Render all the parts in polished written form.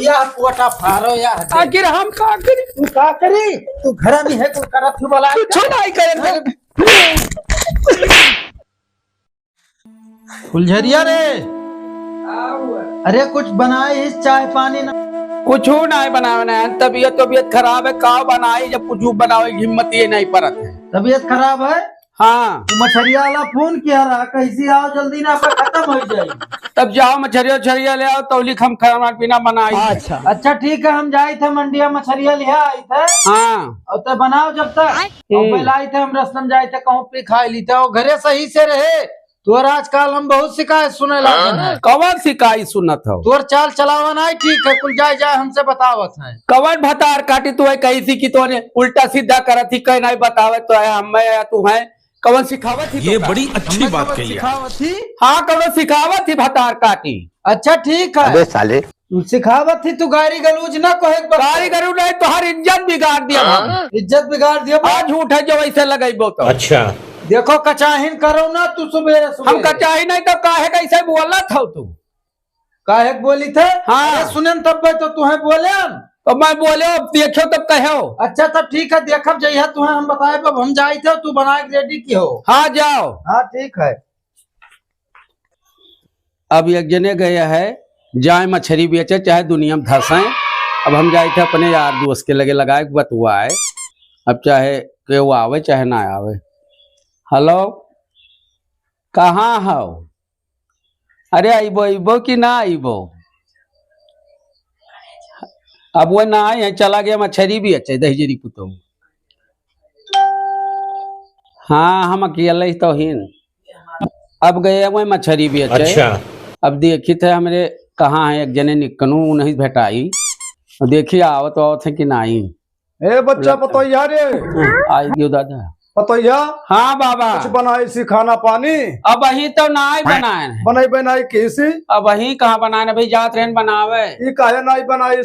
या कोटा फारो यार आखिर हम का करी तू का करी तू घर में है तू करत ही बोला कुछ नहीं करे फुलझरिया रे अरे कुछ बनाए इस चाय पानी ना कुछ नहीं बनावे है तबीयत खराब है का बनाई जब कुछ बनावे हिम्मत ये नहीं परत है। तबीयत खराब है हाँ तू मछरिया वाला फोन किया रहा कैसी आओ जल्दी ना आपका खत्म हो जाए तब जाओ मछरिया ले आओ तौलिक हम खाना पीना बनाई। अच्छा ठीक है हम जाए थे मंडिया मछरिया ले आए थे हाँ और तो बनाओ जब तक पहले आए थे हम रस्तम जाए थे कहूँ पे खा ली थे और घरे सही से रहे तोर आजकल हम बहुत शिकायत सुने लगे कवन शिकायत सुनत हो तोर चाल चलावा नहीं ठीक है कुल जाए हमसे बतावत है कवन भतार काटी तू है कही सी कि तोने उल्टा सीधा करत थी कहीं नहीं बतावे तो है हम या तू है कवन सिखावत थी ये बड़ी अच्छी बात कही है। हाँ कवन सिखावत थी भतार काटी। अच्छा ठीक है अबे साले तू सिखावत थी तू गाड़ी गलूज ना कहे गाड़ी करू नहीं तो हर इज्जत बिगाड़ दिया इज्जत बिगाड़ दिया आज झूठ है जो वैसे लगेबो तो अच्छा देखो कचाहिन करो ना तू सुबह हम कचाही नहीं तो काहे कैसे बोला था तू काहे बोली थे हाँ सुने तब तो तुम्हें बोले तो मैं बोले देखो तब कहो अच्छा तब ठीक है देखब जइहा तुम्हें हम बताए अब हम जाए थे तू बनाए रेडी की हो हाँ जाओ हाँ ठीक है अब एक जने गया है जाए मछली बेचे चाहे दुनिया में धसाए अब हम जाए थे अपने यार दोस्त के लगे लगाए बतुआ है अब चाहे के वो आवे चाहे ना आवे। हेलो कहाँ हो अरे आइबो कि ना आइबो अब वो ना आए चला गया मछली भी अच्छे दहजरी कुतो हाँ हम अकेले तो हिन अब गए वो मछली भी अच्छे अच्छा अब देखी थे हमरे कहाँ है एक जने निकनू नहीं भेटाई देखिए आवत थे कि नहीं ए बच्चा पतोया रे आई गयो दादा पतोया हाँ बाबा कुछ बनाए सी खाना पानी अब वही तो नाई बनाए बनाई कैसी अब वही कहाँ बनाए भाई जात रहन बनावे ये काहे नहीं बनाई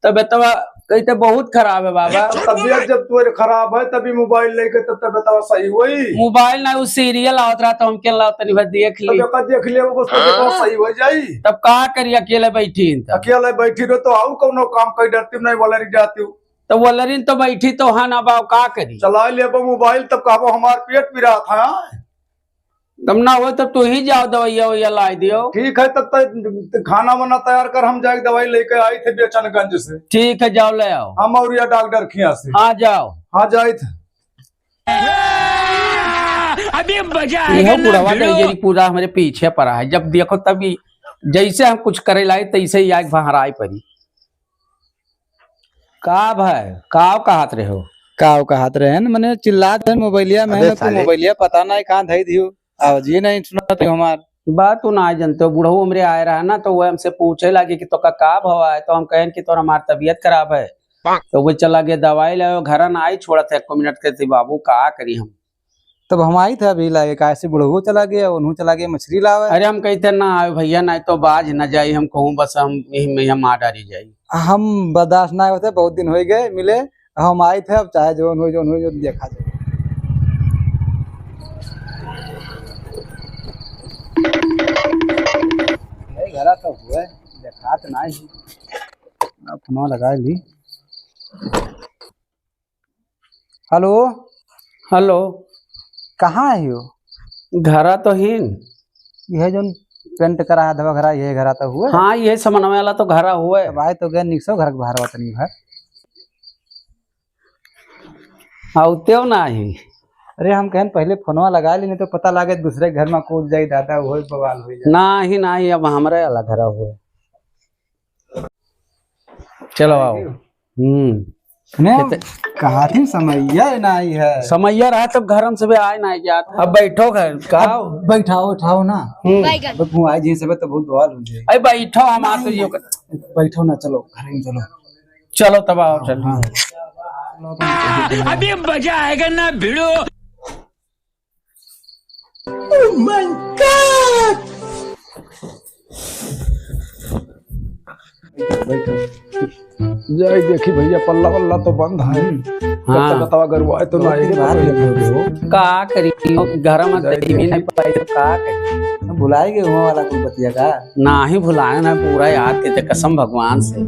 तबियतवा कही तो बहुत खराब है बाबा तबियत जब तुम्हारी खराब है तभी मोबाइल लेके तब तबियत सही हुई मोबाइल ना उस सीरियल आवत रहा तो हम के लाओ तनी देख ली देख ले वो सही हो जाई तब कहा करी अकेले बैठी अकेले बैठी रहो तो आऊ कौनो काम कर डरती नहीं बोला जाती हूँ तो वो लरिन तो बैठी तो हाँ ना बाव का करी चला ले मोबाइल तब कहा हमार पेट पी रहा था तब ना हो तब तू ही जाओ दवाइया वैया ला दियो ठीक है तब तक खाना वाना तैयार कर हम जाके दवाई लेके आए थे बेचनगंज से ठीक है जाओ ले आओ हम और या डॉक्टर खिया से हाँ जाओ हाँ जाए थे अभी मजा आएगा पूरा हमारे पीछे पड़ा है जब देखो तभी जैसे हम कुछ करे लाए तैसे ही आग बहराई पड़ी का भाई काव कहात रहे हो काव कहात रहे हैं मैंने चिल्लात है मोबाइलिया में मोबाइलिया पता नहीं कहाँ धई दियो आवाज ये नहीं सुना तो हमार बात तू ना जानते हो बूढ़ो हमरे आए रहा ना तो वो हमसे पूछे लगे कि तो का भवा है तो हम कहें कि तो हमारी तबीयत खराब है तो वो चला गया दवाई लाओ घर ना आई छोड़ा था 1 मिनट के बाबू का करी हम तब हम आई थे अभी लागे कैसे बुढ़ो चला गया उन्हों चला गया मछली लावे अरे हम कहते ना आए भैया नहीं तो बाज न जाये हम कहूँ बस हम यही में हम आ डाली जाये हम बर्दाश्त ना होते बहुत दिन हो गए मिले हम आए थे अब चाहे जो हो देखा जाए घरा तो हुआ देखा तो ना ही फोन लगा ली। हेलो हेलो कहाँ है यो घरा तो हिन यह जो पेंट करा है दवा घरा यह घरा तो हुआ हाँ ये समन्वय वाला तो घरा हुआ है भाई तो गए निकसो घर बाहर वतनी घर आते ना ही अरे हम कहन पहले फोनवा लगा ली नहीं तो पता लगे दूसरे घर में कूद जाए दादा वही बवाल हो जाए ना ही अब हमारे वाला घर हुआ चलो आओ कहा थी समैया नहीं है समैया रहा तब घर हम सब आए ना यार अब बैठो घर का बैठाओ उठाओ ना आए जी सब तो बहुत बवाल हो जाए अरे बैठो हम आते बैठो ना चलो घर में चलो चलो तब आओ चलो हाँ। अभी मजा आएगा ना भिड़ो जाए देखी भैया पल्ला वल्ला तो बंद है हाँ। बतावा गरवाए तो ना का करी घर में नहीं पाई तो का करी भुलाए गए वहाँ वाला कुल बतिया का ना ही भुलाए ना पूरा याद के कसम भगवान से।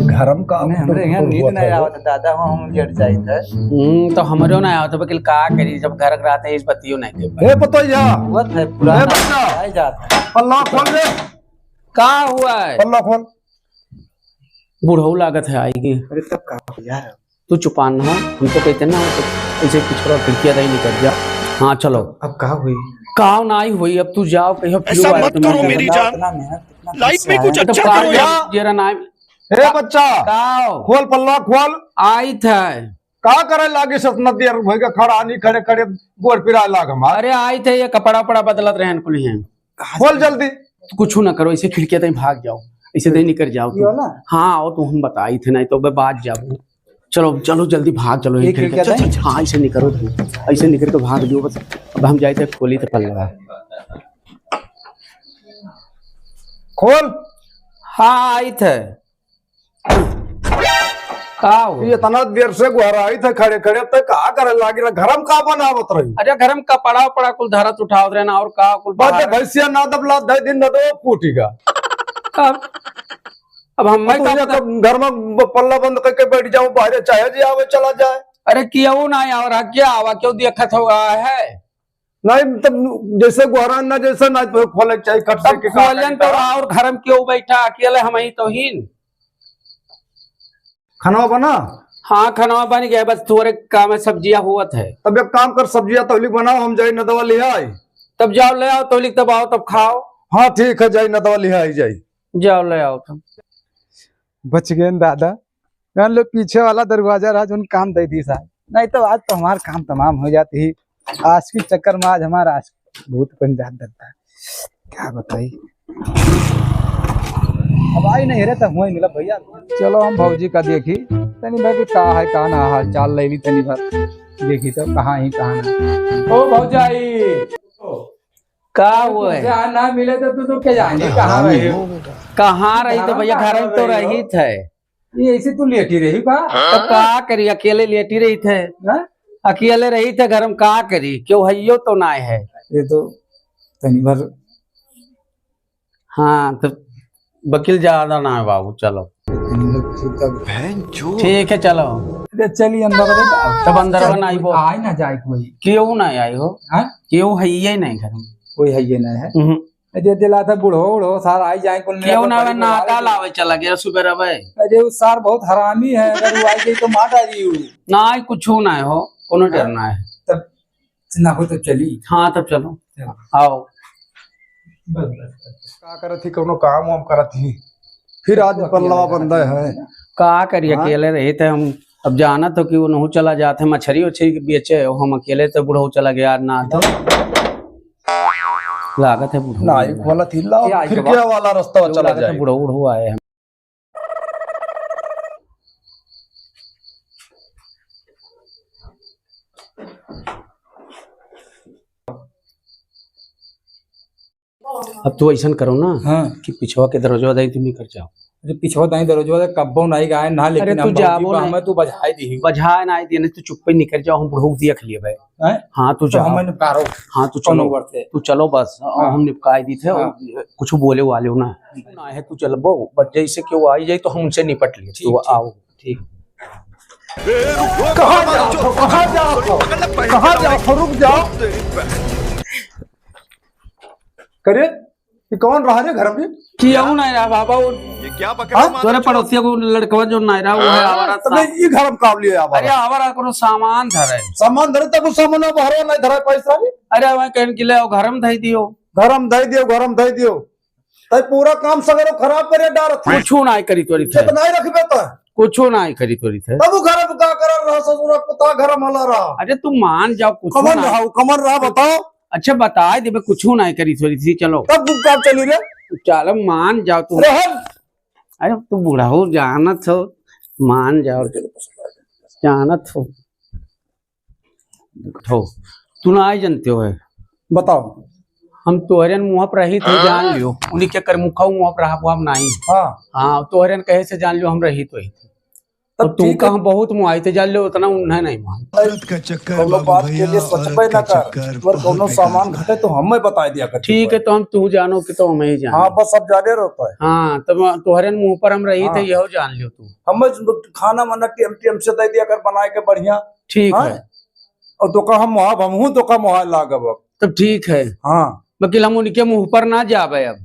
घरम का हमरे यहाँ नींद नहीं आवत दादा वहाँ हम जट जाई थे। तो हमरो ना आवत वकील का करी जब घर रहते हैं इस बतियो नहीं के ए पतोया हुआ है पूरा ए बच्चा आई जाता है। पल्ला खोल दे, का हुआ है। पल्ला खोल। बूढ़ऊ लागत है आएगी। अरे तब का यार तू चुपान हो, हम तो कहते ना ऐसे पिछड़ा खिड़कियां नहीं निकल जा। हाँ चलो अब कहा हुई काव ना आई हुई, अब तू जाओ कहीं ऐसा मत करो मेरी जान, लाइफ में कुछ अच्छा करो यार। जरा नाम ए बच्चा काव खोल, पल्ला खोल। आई था। का करे लागे सतना देर भइगा खड़ा नहीं खड़े खड़े गोर पिरा लाग हमार। अरे आई थे ये कपड़ा पड़ा बदलत रहन कुल हैं। खोल जल्दी। कुछ ना करो, ऐसे खिड़कियां तक भाग जाओ, ऐसे नहीं निकल जाओ तुम। हाँ आओ तो हम बताई थे नहीं तो मैं बाज जाऊँ। चलो चलो जल्दी भाग चलो। एक खिड़कियां तक? हाँ ऐसे निकलो तुम, ऐसे निकल के भाग दियो बस। अब हम जाए थे खोली तो पल्ला। खोल। हाँ आई थे। ये तना देर से गुहर आई थे खड़े खड़े तो का करे लागे घरम का बनावत रही। अरे घर में कपड़ा पड़ा कुल धरत उठाओ रहना और का कुल बात भैंसिया ना दबला दे दिन न दो फूटेगा। अब हम घर में पल्ला बंद करके बैठ जाऊं बाहर, चाहे जी आवे चला जाए। अरे क्यों ना आवा क्या आवा क्यों देखत होगा है नहीं तब जैसे गुहरा ना जैसे ना खोले चाहिए कट से के खोलन तो और घर में क्यों बैठा अकेले हम ही तो हीन। खाना बना? हाँ खाना बन गया, बस थोड़े काम में सब्जियां हुआ है। तब एक काम कर सब्जियां तौली बनाओ, हम जाए न दवा ले आई। तब जाओ ले आओ तौली, तब आओ तब खाओ। हाँ ठीक है, जाए न दवा ले आई जाए। जाओ ले आओ तुम। बच गए दादा। मान लो पीछे वाला दरवाजा रहा जो काम दे दी साहब, नहीं तो आज तो हमारा काम तमाम हो जाती है। आज के चक्कर में आज हमारा आज भूत बन जाता है। क्या बताई अब आई नहीं रहे तब मिला भैया। चलो हम भौजी का देखी तनी भाई का है कहा ना हाल चाल ले ली तनी बात देखी तो कहाँ ही कहाँ ना। ओ भौजाई का वो है ना मिले तो तू तो क्या जाने कहाँ रही हो? कहाँ रही तो भैया घर में तो रही थे। ये ऐसे तू लेटी रही का? तो का करी अकेले लेटी रही थे। अकेले रही थे घर में का करी, क्यों है तो ना है। ये तो तनी भर। हाँ तो वकील ज्यादा ना है बाबू, चलो ठीक है चलो। चलिए अंदर तब अंदर बनाई वो आई ना जाए कोई। क्यों नहीं आई हो? क्यों है ये नहीं घर में कोई है ये नहीं है। अजय दिला था बुढ़ो उड़ो सार आई जाए कुल क्यों ना वे नाटा लावे चला गया सुबह रवे। अजय उस सार बहुत हरामी है, अगर वो आई गई तो मार डाली हूँ ना ही कुछ ना हो, कोनो डरना है। तब ना हो तो चली। हाँ तब चलो आओ। का करत थी कोनो काम वाम करत थी, फिर आज पल्ला बंदा है। का करिए अकेले रहे थे हम। अब जाना तो कि वो नहु चला जाते मछली उछली बेचे, हम अकेले तो बुढ़ऊ चला गया ना तो लागत है बुढ़ऊ ना एक वाला थी ला फिर क्या वाला रास्ता चला जाए। बुढ़ऊ बुढ़ऊ आए हैं। अब तो ऐसा करो ना। हाँ। कि पिछवा के दरवाजा दे तुम निकल जाओ। अरे पिछवा दाई दरवाजा कब्बो नहीं गाय ना, लेकिन तू जाबो हमें तू बजाई दी बजाए ना दी तू चुप पे निकल जाओ, हम बुढ़ऊ देख लिए भाई। हाँ तू जाओ। हमने कारो। हाँ तू चलो तू चलो बस। हम निपकाई दी थे। कुछ बोले वाले हो ना है, तू चल बो बच्चे से क्यों आई जाए तो हम उनसे निपट लिए। तो आओ ठीक। कहाँ जाओ कहाँ जाओ कहाँ जाओ, रुक जाओ। करे ये कौन रहा है घर में? क्यों नहीं रहा बाबा? ये क्या बकरा तोरे पड़ोसिया को लड़कवा जो नहीं रहा वो है आवारा। ये घर में काम लिया अरे आवारा कोनो सामान धरे। सामान धरे तब सामान भरो नहीं धरा पैसा। अरे वह कहने के लिए घर में धई दियो। घर में धई दियो, घर में धई दियो। तय पूरा काम सगरो खराब करे डार। कुछ नहीं करी तोरी थे। कितना ही रखबे तो कुछ नहीं करी तोरी थे। तब घर में का कर रहा ससुर पता घर में ला रहा। अरे तू मान जाओ कुछ कमन रहा बताओ। अच्छा बता दे कुछ नहीं करी थोड़ी सी। चलो तब तुम काम चली रे। चलो मान जाओ तू। अरे तू बूढ़ा हो जानत हो, मान जाओ जानत हो। तू ना आई जानते हो है बताओ। हम तोहरे मुँह पर रही थे जान लियो, उन्हीं के कर मुखा मुँह पर रहा नहीं। हाँ हाँ तोहरे कहे से जान लियो हम रही तो ही थे। तब तब तू ठीक है। कहाँ बहुत मुआई थे जान ले उतना उन्हें नहीं मान कोनो बात के लिए सोचबे न कर, और कोनो सामान घटे तो हमें बता दिया कर। ठीक है तो हम तू जानो कि तो हमें ही जान। हाँ बस अब जाने रहता है। हाँ तब तुम्हारे मुंह पर हम रही थे हाँ। यहो जान लियो तू। हमें खाना माना टेम टेम से दे दिया कर बनाए के बढ़िया। ठीक हाँ? है और तो का हम मुहाब हम हूँ तो का मुहा लागब अब। तब ठीक है हाँ वकील हम उनके मुंह पर ना जावे अब।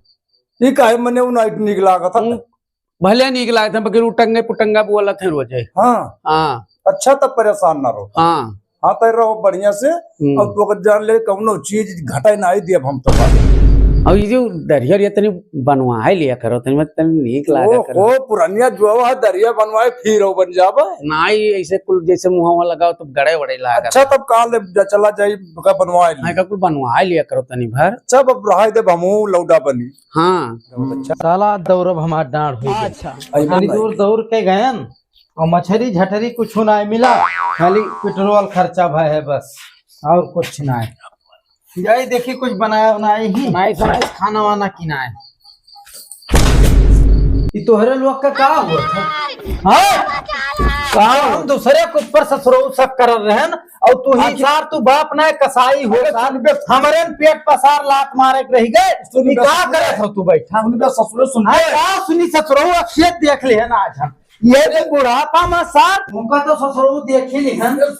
ठीक है मैंने वो नाइट निकला था। भले निकला था वकील उटंगे पुटंगा बोला थे रोजे। हाँ हाँ अच्छा तब परेशान ना रहो। हाँ हाँ तो रहो बढ़िया से। और तो अगर जान ले कौनो चीज घटाई ना ही दिया हम तो बात। और ये जो दरिया ये तनी बनवा है लिया करो तनी मत तनी नीक लागा करो। ओ पुरानिया जो है दरिया बनवाए फिर वो बन जावे। नाई ऐसे कुल जैसे मुंह लगाओ तो गड़े वड़े लागा। अच्छा तब काल चला जाई का बनवाए हाँ का कुल बनवा लिया करो तनी भर। अच्छा अब रहा दे हमू लौटा बनी। हाँ साला दौड़ब हमार डांड हो गया। इतनी दूर दौड़ के गए और मछली झटरी कुछ ना मिला, खाली पेट्रोल खर्चा भय है बस और कुछ ना है। जाई देखी कुछ बनाया बनाई ही खाना वाना की ना है। ये तोहरे लोग का हुआ था? हाँ काम हम दूसरे के ऊपर ससुरो सब कर रहे हैं और तू ही सार तू बाप ना कसाई हो हमारे पेट पसार लात मारे के रह गए। तू क्या करे था तू बैठा उनका ससुरो सुना का सुनी ससुरो अक्षियत देख ले है ना आज हम ये भी बुढ़ापा में सार उनका तो ससुरो देख ही नहीं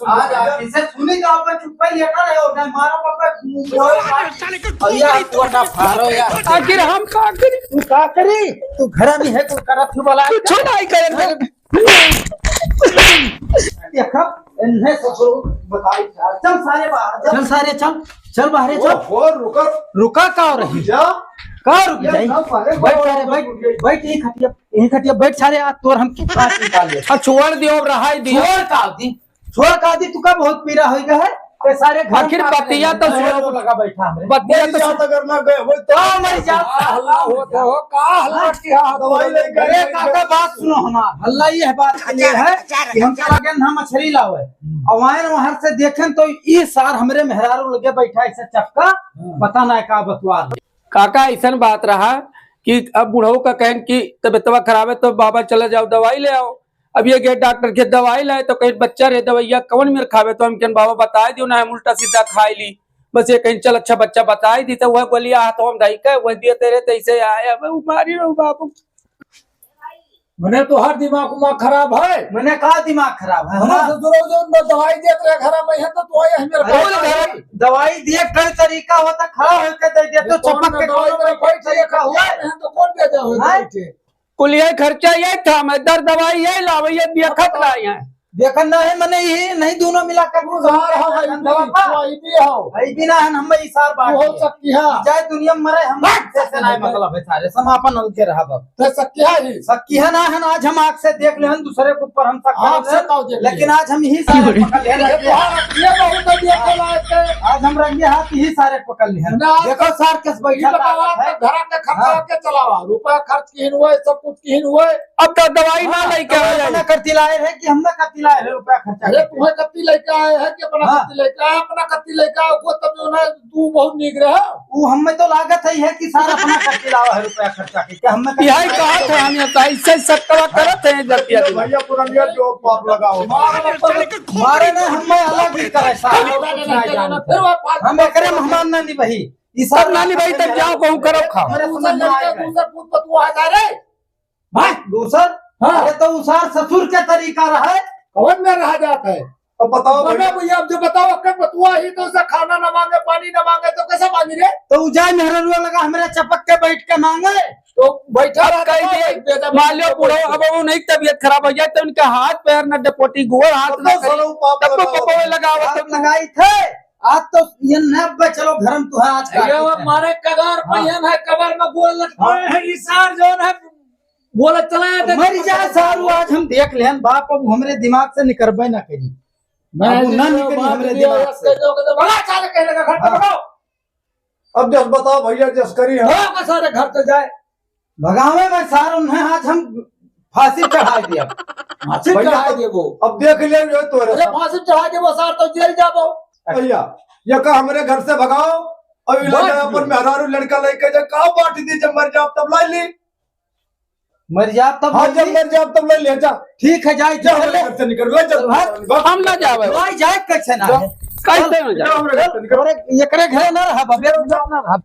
आज इसे सुनी का ऊपर चुप ही लेटा रहे हो नहीं मारो पापा या तोड़ा फारो या आखिर हम का करी तू का करी तू घर में है तू करत ही बोला तू छोड़ा ही करे देखा इन्हें ससुरो बताई चल सारे बाहर चल सारे चल चल बाहर चल और रुका रुका का रही जा का रुक जाई बैठ सारे बैठ एक खटिया बैठ सारे आ तोर हम कितना निकाल ले छोड़ दियो रहा दियो छोड़ का दी तू का बहुत पीरा हो गया है ते सारे घर आखिर बतिया तो सुनो लगा बैठा हमरे बतिया तो अगर ना गए हो तो मर जा हल्ला होता हो का हल्ला किया दवाई ले अरे काका बात सुनो हमार हल्ला ये बात ये है कि हम चला गए हम मछली लावे और वहां से देखें तो ये सार हमरे मेहरारू लगे बैठा ऐसे चक्का पता ना का बतवा काका ऐसा बात रहा कि अब बुढ़ऊ का कहन की तबियतवा खराब है तो बाबा चला जाओ दवाई ले आओ। अब ये गए डॉक्टर के दवाई लाए तो कहीं बच्चा रहे दवाइया कौन मेरे खावे तो हम कहन बाबा बताए दियो ना हम उल्टा सीधा खाई ली बस ये कहीं चल अच्छा बच्चा बताई दी तो वह गोलियां हाथों में धई के वह दिए तेरे तैसे आए अब मारी रहो बाबू। मैंने तो हर दिमाग उमा खराब है। मैंने कहा दिमाग खराब है हमारा ससुरो जो दवाई देत रहे घर में है तो आई हमें दवाई दिए कई तरीका होता खड़ा होकर दे दे तो चपक के कोई तरीका हुआ है तो कौन दे दे कुल ये खर्चा ये था मैं दर दवाई ये लावे ये देखत लाई है देखना है मैंने ये नहीं दोनों मिलाकर बिना हम सार बात हो सकती है जाए दुनिया में मरे हम से नहीं मतलब है सारे समापन हो के रहा तो सक्की है ना है आज हम आँख से देख ले दूसरे के ऊपर हम लेकिन आज हम यही सारे पकड़ ले आज हम रंगे हाथ यही सारे पकड़ ले देखो सार किस बैठा घर के खर्चा के चलावा रुपया खर्च की हुए सब कुछ की हुए। अब तो दवाई ना लेके करती लाए है कि हमने करती लाए है रुपया खर्चा अरे तुम्हें कत्ती लेके आए है कि अपना कत्ती लेके आए अपना कत्ती लेके आओ को तब जो ना तू बहुत निक रहा वो हमें तो लागत है कि सारा अपना करती लावा है रुपया खर्चा के क्या हमें यही कहा था हम ऐसे सबका करते हैं जतिया भैया पुरानिया जो पाप लगाओ मारे ना हमें अलग ही करे हम एकरे मेहमान ना निभाई ई सब नानी भाई तक जाओ कहूं करो खाओ दूसर पूत पतुआ आ जा रे भाई दूसर अरे तो उसार ससुर के तरीका रहा है कौन में रह जाता है तो बताओ भैया अब जो बताओ अक्कड़ पतुआ ही तो उसे खाना न मांगे पानी न मांगे तो कैसे मांगी रे तो उजाय मेहररुआ लगा हमारे चपक के बैठ के मांगे तो बैठा मान लो बूढ़ो अब वो नहीं तबीयत खराब हो जाए तो उनका हाथ पैर न डपोटी गोड़ हाथ न लगावत लगाई थे आज तो ये न चलो घरम तू है आज ये हमारे कगार पहियन है कबर में गोल लटकाए हैं इसार जोन है बोला चलाया था मर जा सारू आज हम देख लेन बाप अब हमरे दिमाग से निकलबे ना करी मैं ना निकली हमरे दिमाग से बड़ा चाल कह लगा घर पे बताओ अब जस बताओ भैया जस करी है का सारे घर पे जाए भगावे में सार उन्हें आज हम फांसी चढ़ा दिया फांसी चढ़ा दिए वो अब देख ले जो तो अरे फांसी चढ़ा दे वो सार तो जेल जाबो भैया ये का हमरे घर से भगाओ अब इलाज पर मेहरारू लड़का लेके जा का बांट दी जब मर जाओ तब लाई ली मर जा तब हाँ जब मर जाओ तब ले जा ठीक है जाए जा हमारे घर से निकल हम ना जावे जाए कैसे ना कैसे ना जावे हमारे घर से निकल एकरे घरे ना रहा